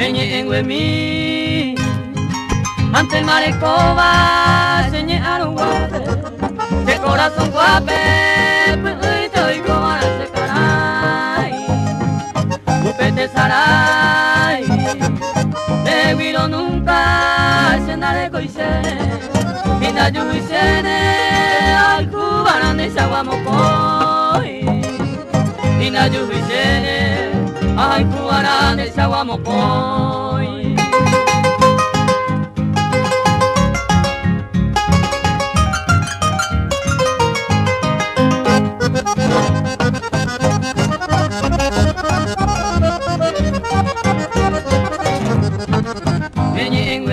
Enye engwemi ante marecoba señe arungwape de corazón guape pues y cobara se caray upete saray de guiro nunca se nare coisene ina yuisene al cubana de saguamocoi ina yuisene al cubana de saguamocoi.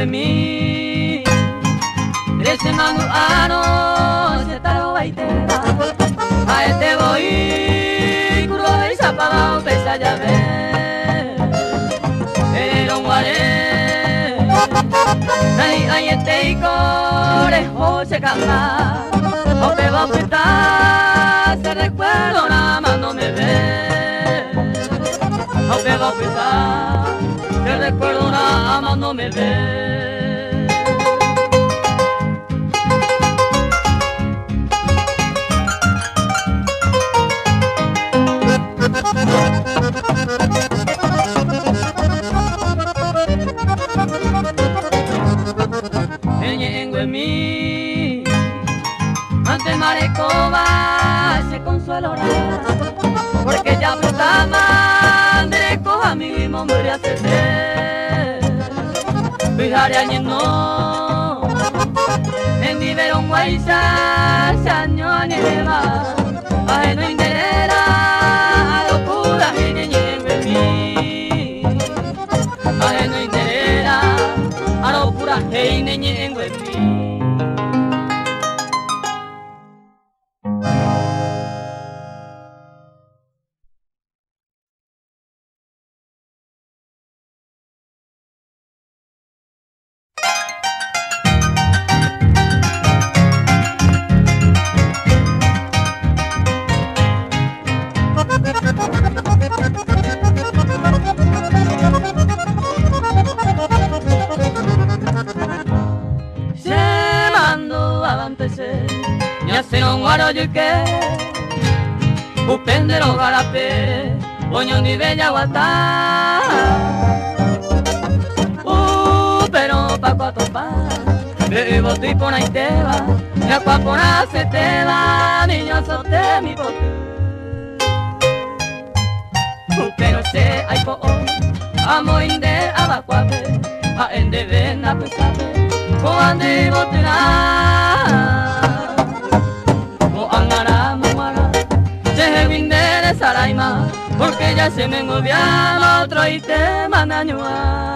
Mi ese manu ano se taro baitera a este voy curvo de zapado pesa ya ve pero guare ay este corejo se canta o te va a apretar se recuerdo nada más no me ve o te va a apretar te recuerdo nada más no me ve. En mí ante marecoba se consolorá porque ya brutama dereco a mi hombre hace fijaré añe no en nivelón guaysa se año aneva a no interera a locura en mí a no interera a locura en mí. Yuke, upendero garape, oño ni bella guata. Pero pa cuatopa, bebo tu pona y te va, la cuapona se te va, niño sote mi bote. Pero se hay po, amo inde abacuape, a ende ven a pesape, coande botena. Saraima, porque ya se me engobiaba otro y te manañua.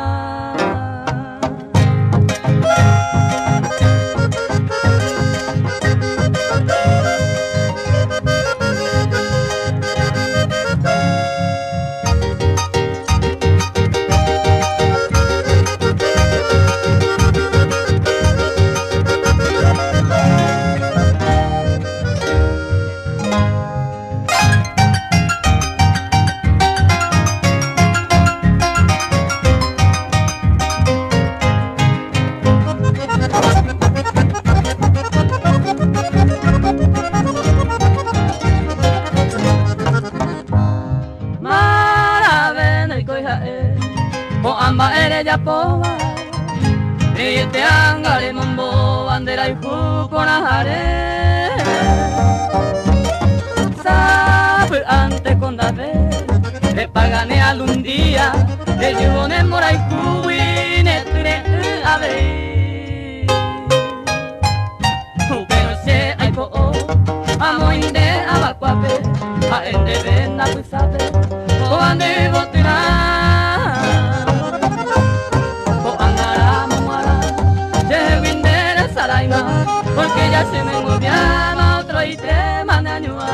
Yapoa, y te angare mambo bandera y juconajare. Sabe antes con David, le pagane algún día, le llevo en mora y cubi, netre a ver. Pero se hay po, amo inde abacuape, a ende ven a pisape, o ande botina. Porque ya se me engobiaba otro y te manañua.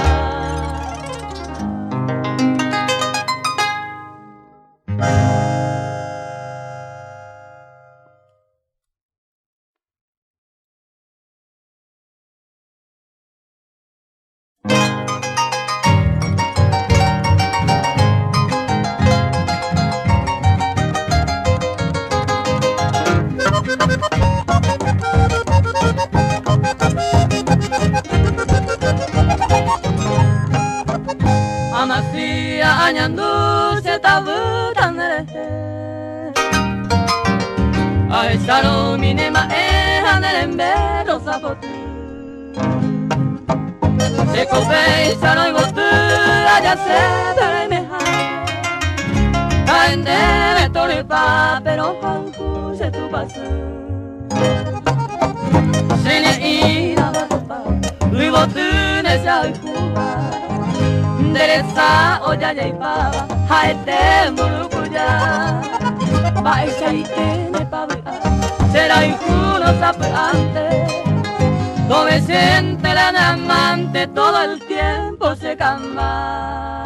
Salo minema haneren bero sabotu Se copei salo igotu allá se beremeha Kaendere torepa pero hanku se tu basu Sene ina batopa Igotu ne shaikuba Deresa oya yaipaba Haete murukuya Baisha itene pabua Será injuno antes Donde siente la amante todo el tiempo se camba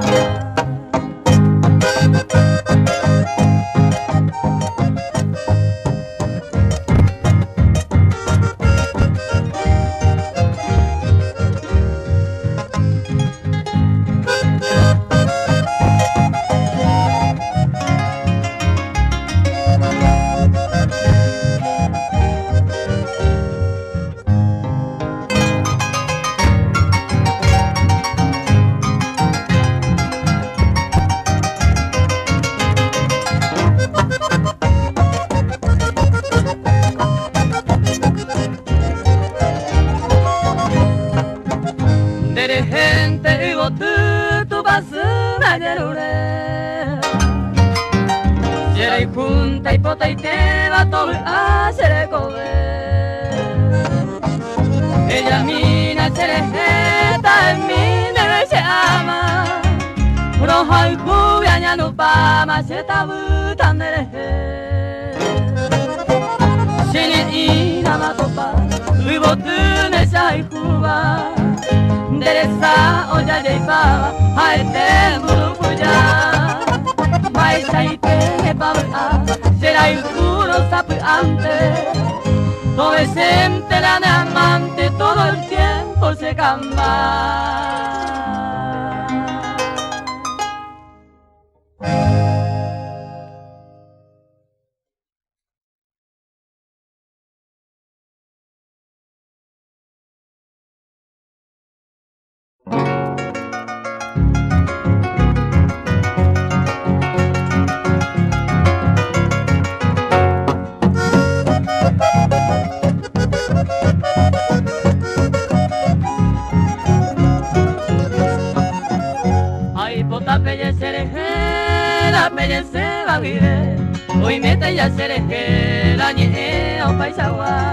Junta y pota y te va todo a hacer comer Ella mina cerejeta en mí debe se ama Roja y cubia ya no pama se tabu tan dereje Sene ina matopa vivo tú nesa y cuba Deresa oya ya y pava a este murupuya Baisha y te pabua será el juro sapiante Todo es la amante todo el tiempo se camba se va a vivir hoy mete ya cereje la nieve o paisawa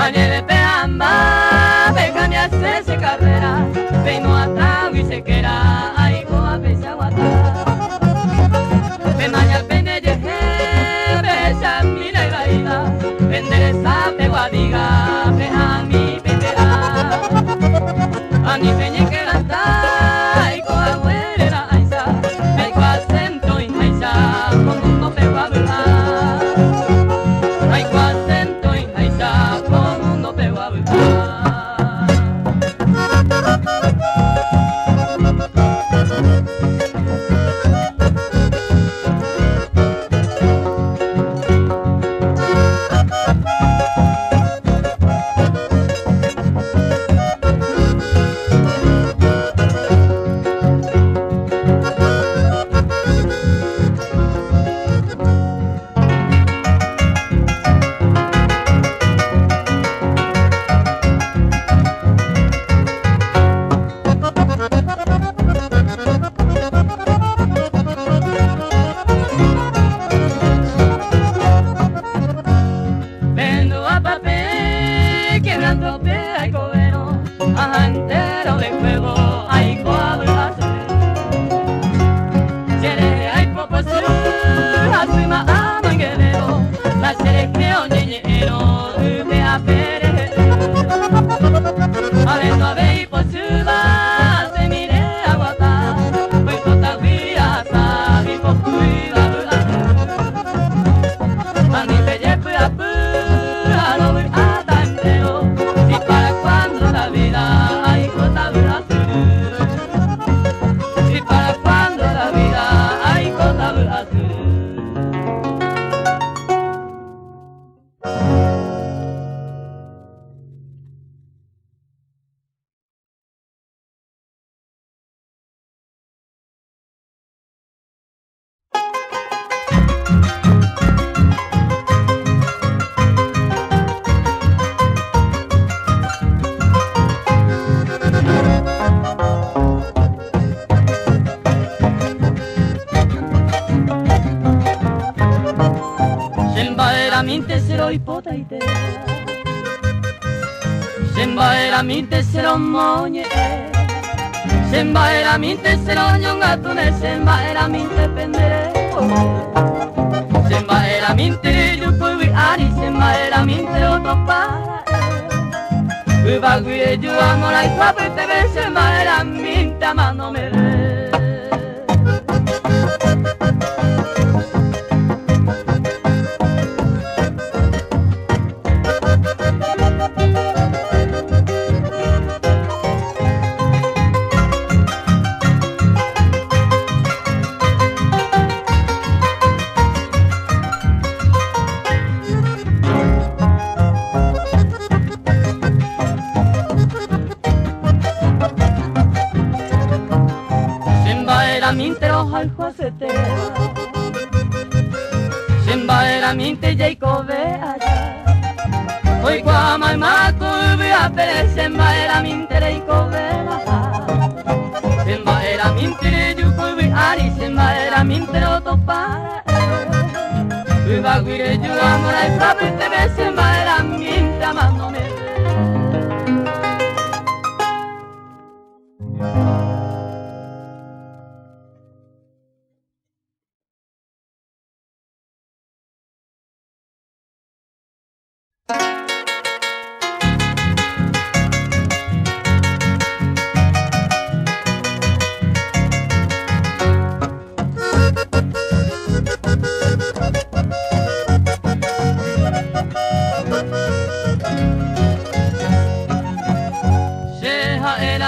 a nieve peamba ve cambia se carrera ve no ata y se quera ay go a paisawa ve maña pende je ve sa mi la ida vender esa peguadiga ve a mi pendera a mi peñe que gasta ay go a minte se lo ipotaite Sembaera minte se lo moñe Sembaera minte se lo ñongatune Sembaera minte pendere Sembaera minte yukubi ari Sembaera minte otopara Ubaguire yu amora y papete ve Sembaera minte amano me ve Sembaera minte Jacobe allá Hoy cuama y mato y a pere Sembaera minte Jacobe baja Sembaera minte yukubi ari Sembaera minte roto para Ubaguire yu amora y papete ve Sembaera minte amando me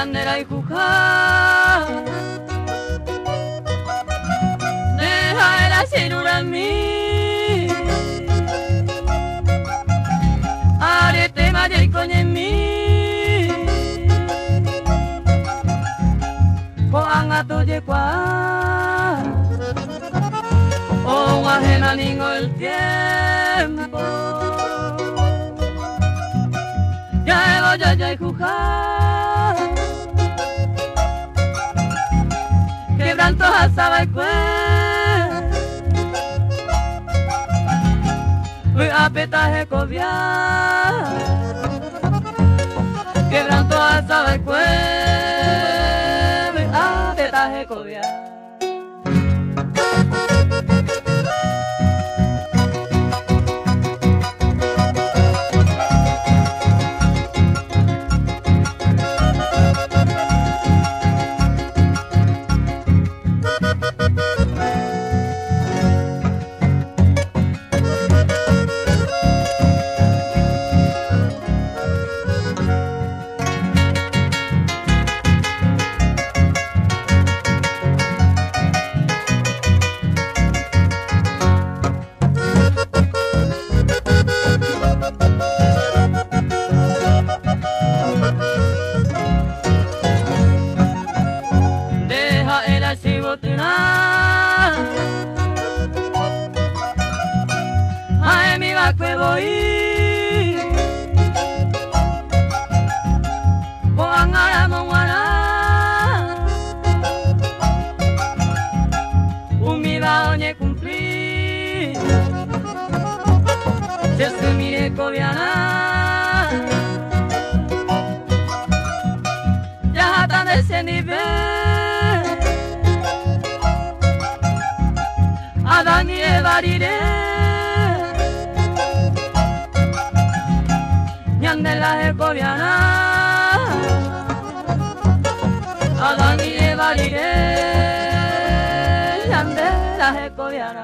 Nera y juja Deja el asinura en mí Arete maria y coña en mí Coan a toye qua O ajena ningo el tiempo Ya ya y juja Quebranto asaba y cue Apetaje cobia Quebranto asaba y cue Apetaje cobia Ay, mi va que voy Juan Aramo Guara Un mi va oñe cumplir Se se mire cobiana Ya tan de ese nivel Adán y Eva diré Ñande la Jacobiana Adán y Eva diré Ñande la Jacobiana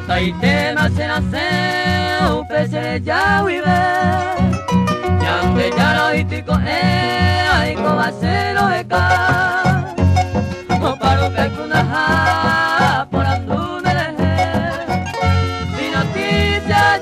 Taitema se nace un pese ya vive Ñande ya lo itiko ay ko va se lo eka No paro que kuna ha por andune leje Si noticia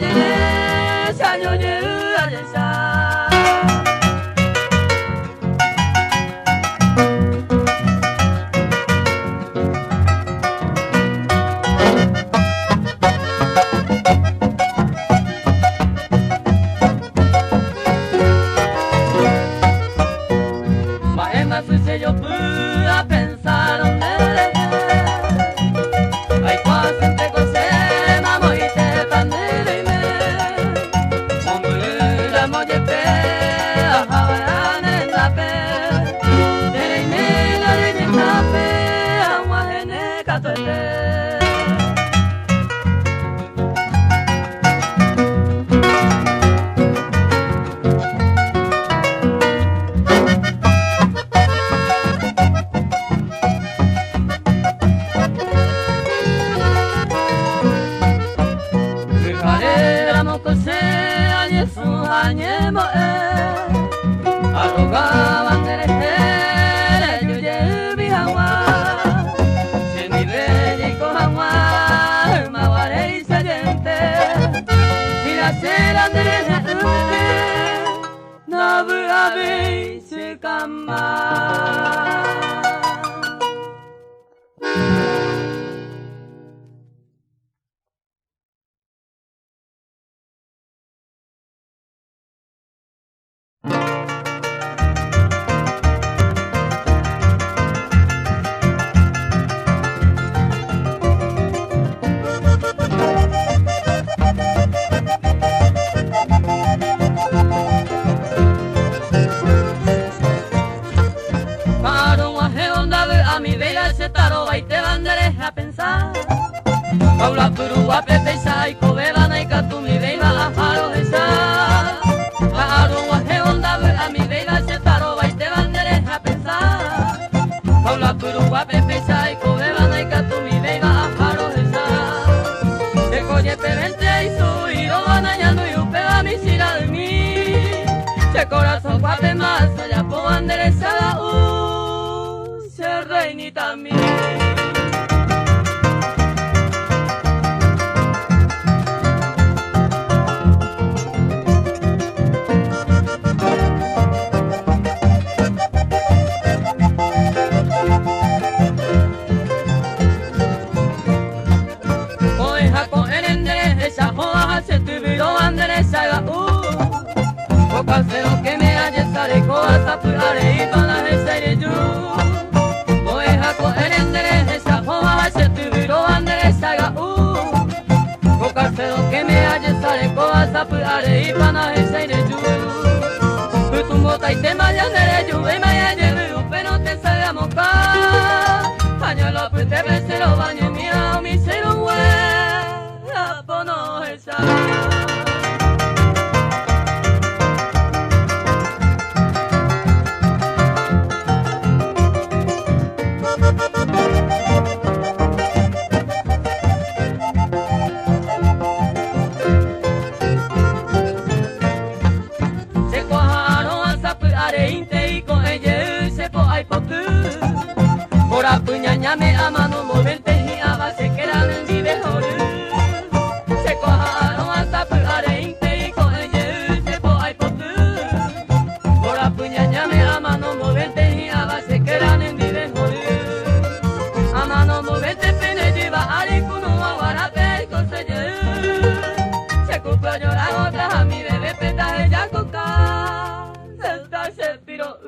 Paula perua pepe sai kovela na ikatu mi veiva a haro esa. Haro wa heonda a mi veiva se taro vai te bandere a pensar. Paula perua pepe sai kovela na ikatu mi veiva a haro esa. Se coye pevente y su iro anañando y upega mi sira de mí. Se corazón guape más allá po banderesada se reinita mi. Casero que me haya sale cosa purare y para ese yo voy a coger en esa joa se tuviro anderesa ga casero que me haya sale cosa purare y para ese yo tu mota y te maya de yo y me llevo pero te salgamos ca año lo que te besero baño mía mi cero hue pono esa. Puñaña me ama no moverte y a base que eran en vive se cojaron hasta pulare inte y con ella se po ay potu por la puñaña me ama no moverte y a base que eran en vive ama no moverte pene lleva ali kuno awara pe con se culpa llorar otra a mi bebé peta ella coca se piro.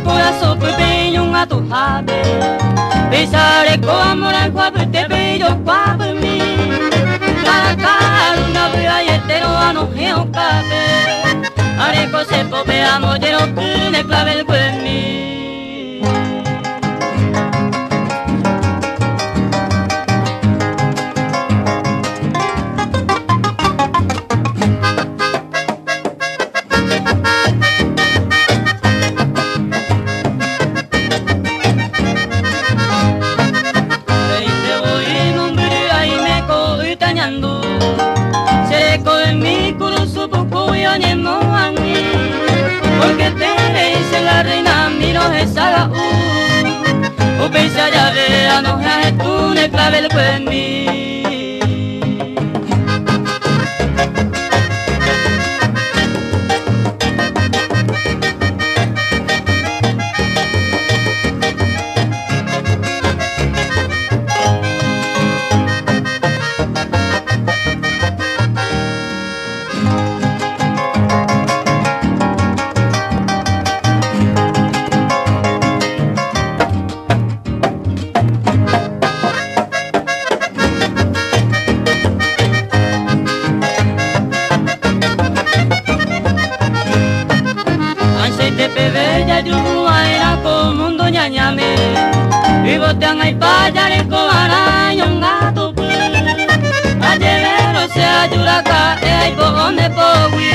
Corazón pequeño un atujame besaré con amor al guapo te bello guapo mí la cara una vea y entero a no geo café haré cose pope amo de lo que ne clave el buen mí. Porque te dice la reina miro esa o pensa ya vea no es tú ne clave el buen mí. Ay, payare koara yonga tupu. Ayevero se ayuraka e ay bone powi.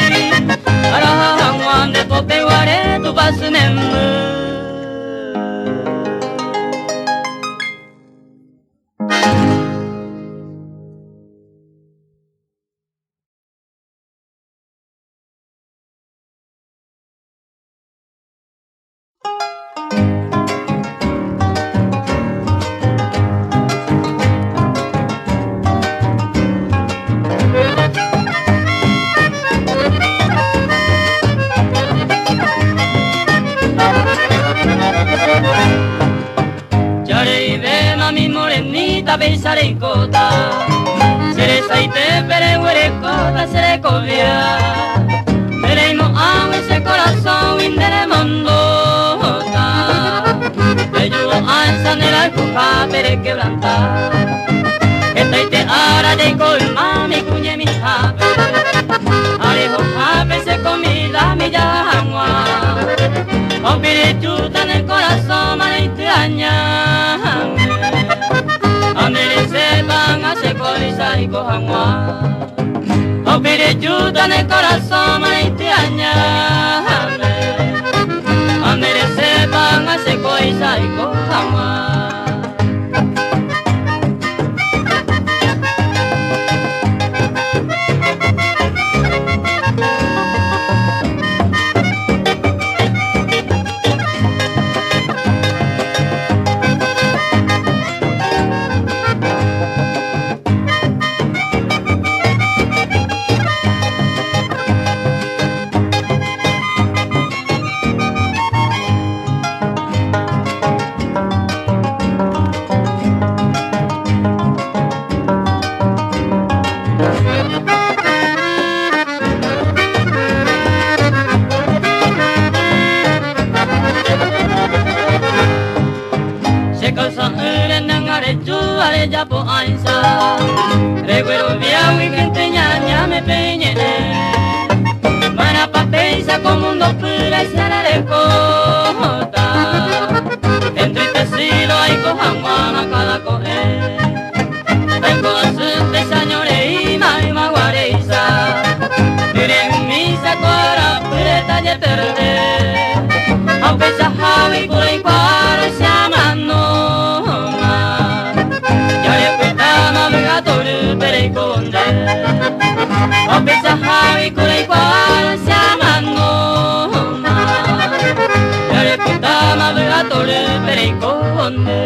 Araha hangwan de pope ware tu basmemu. Besare y cota, seré saite, pere huere cota, seré covia. Veremos a ese corazón indere mondota. Ayudo a ensanera el puja, pere quebranta. Esta y te hará de colma, mi cuñe mi jape. Arejo jape se comida, mi yahangua. O pire chuta en el corazón, mane y te añame. Amerece van a se colisa y cojangua. O pide ayuda en el corazón, maite añame. Amerece van a se colisa y cojangua. Ya po ansa, recuerdo bien y gente ñaña me peñe. Mana pa pensa como un dos pura y se la recota. Entristecido hay cojangua cada coge. Hay cosas de señores y maima guareza. Miren misa cuara preta y perde. Aunque se javi por el cuaro se amando. O pesa javi kure igual se amando más. Ya le contaba verga tole periconde.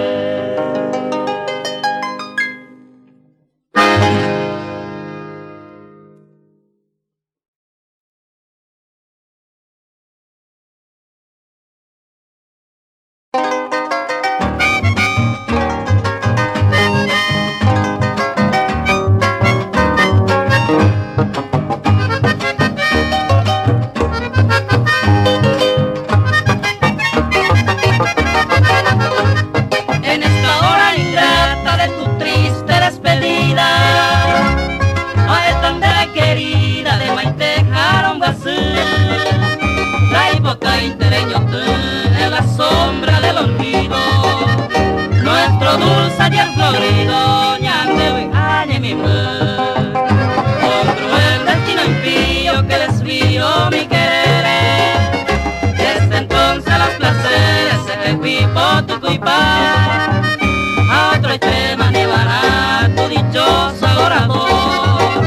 A otro extremo llevará tu dichoso adorador.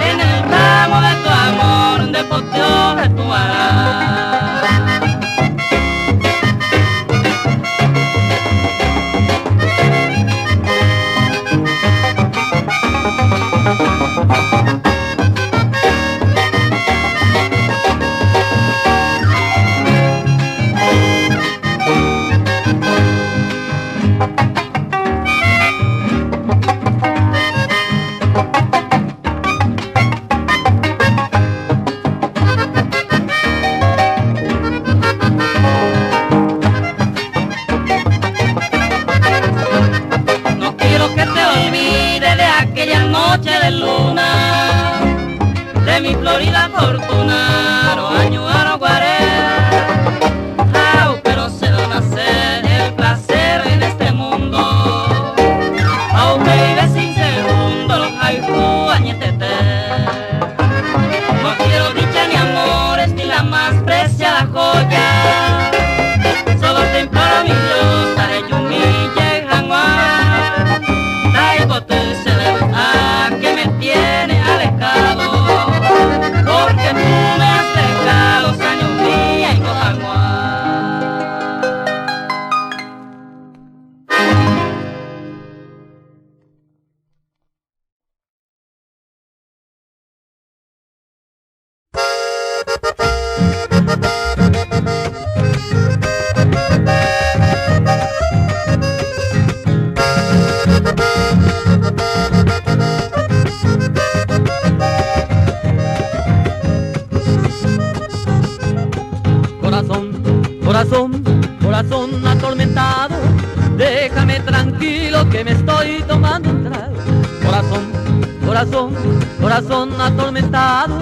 En el ramo de tu amor, de por Dios actuará. Mi florida fortuna, no año a no guaré. Pero se va a nacer el placer en este mundo. tranquilo que me estoy tomando un trago. Corazón, corazón, corazón atormentado,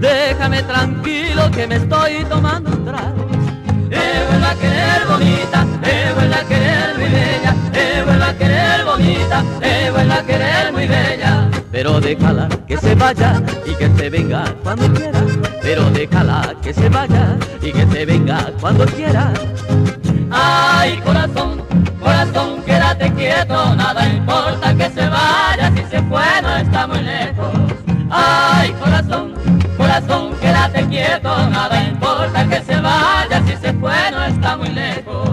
déjame tranquilo que me estoy tomando un trago. Vuelve a querer bonita, vuelve a querer muy bella, vuelve a querer bonita, vuelve a querer muy bella. Pero déjala que se vaya y que se venga cuando quiera. Pero déjala que se vaya y que se venga cuando quiera. Ay, corazón, corazón, quédate quieto, nada importa que se vaya, si se fue no está muy lejos. Ay, corazón, corazón, quédate quieto, nada importa que se vaya, si se fue no está muy lejos.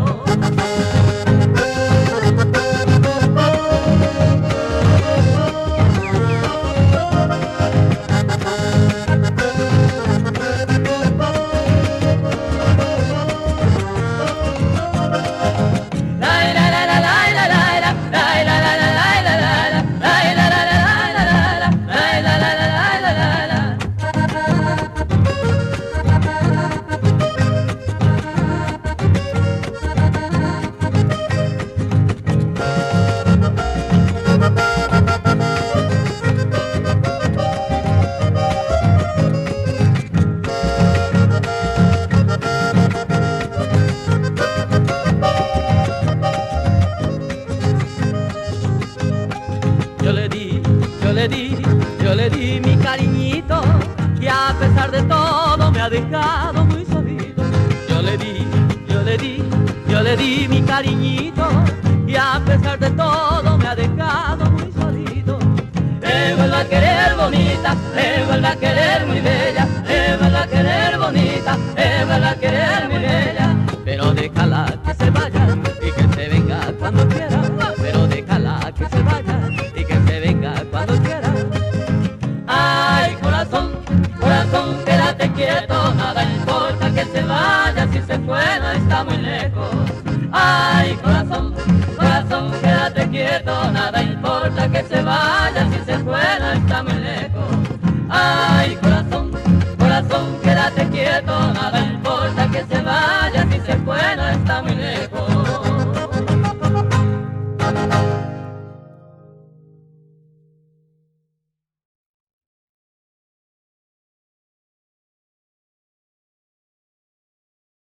Yo le di mi cariñito, que a pesar de todo me ha dejado muy solito. Yo le di mi cariñito, y a pesar de todo me ha dejado muy solito. Vuelve a querer bonita, vuelve a querer muy bella, vuelve a querer bonita, vuelve a querer muy bella. Pero déjala que se vaya y que se venga cuando quiera. Pero déjala que se vaya y que se venga cuando quiera. Ay, corazón, corazón, quédate quieto, nada importa que se vaya, si se fue no está muy lejos. Ay, corazón, corazón, quédate quieto, nada importa que se vaya, si se fue no está muy lejos. Ay, corazón, corazón, quédate quieto, nada importa que se vaya, si se fue no está muy lejos.